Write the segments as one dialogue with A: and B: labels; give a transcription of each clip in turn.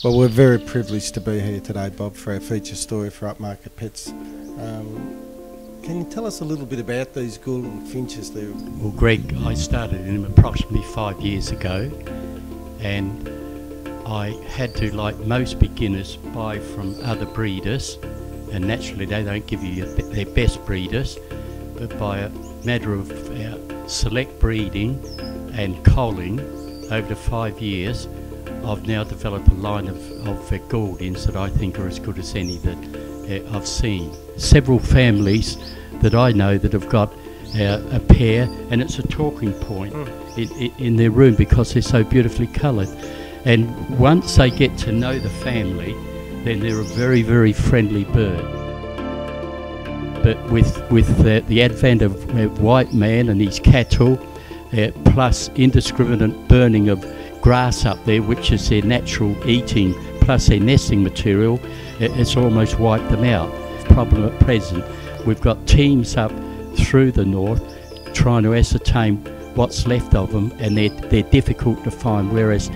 A: Well, we're very privileged to be here today, Bob, for our feature story for Upmarket Pets. Can you tell us a little bit about these Gouldian Finches there?
B: Well, Greg, I started in them approximately 5 years ago, and I had to, like most beginners, buy from other breeders, and naturally they don't give you their best breeders, but by a matter of select breeding and culling over the 5 years, I've now developed a line of Gouldians that I think are as good as any that I've seen. Several families that I know that have got a pair, and it's a talking point in their room because they're so beautifully coloured. And once they get to know the family, then they're a very, very friendly bird. But with the advent of white man and his cattle, plus indiscriminate burning of grass up there, which is their natural eating, plus their nesting material, it's almost wiped them out. Problem at present, we've got teams up through the north trying to ascertain what's left of them, and they're difficult to find, whereas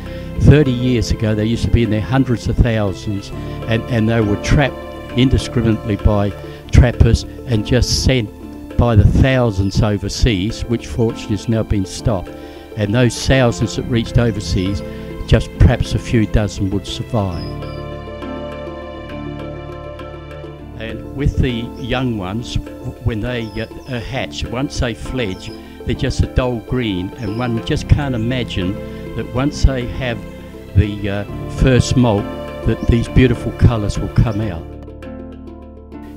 B: 30 years ago they used to be in their hundreds of thousands, and they were trapped indiscriminately by trappers and just sent by the thousands overseas, which fortunately has now been stopped. And those thousands that reached overseas, just perhaps a few dozen would survive. And with the young ones, when they are hatched, once they fledge, they're just a dull green, and one just can't imagine that once they have the first molt, that these beautiful colours will come out.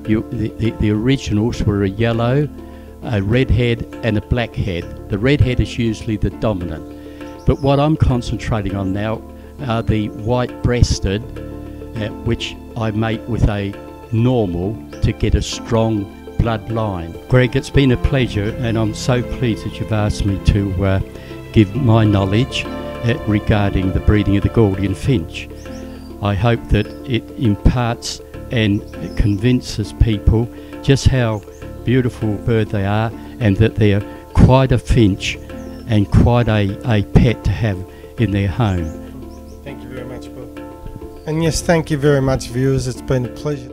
B: The originals were a yellow, a red head and a black head. The red head is usually the dominant, but what I'm concentrating on now are the white-breasted, which I mate with a normal to get a strong bloodline. Greg, it's been a pleasure, and I'm so pleased that you've asked me to give my knowledge regarding the breeding of the Gouldian Finch. I hope that it imparts and convinces people just how beautiful bird they are, and that they're quite a finch and quite a pet to have in their home.
A: Thank you very much, Bob. And yes, thank you very much, viewers. It's been a pleasure.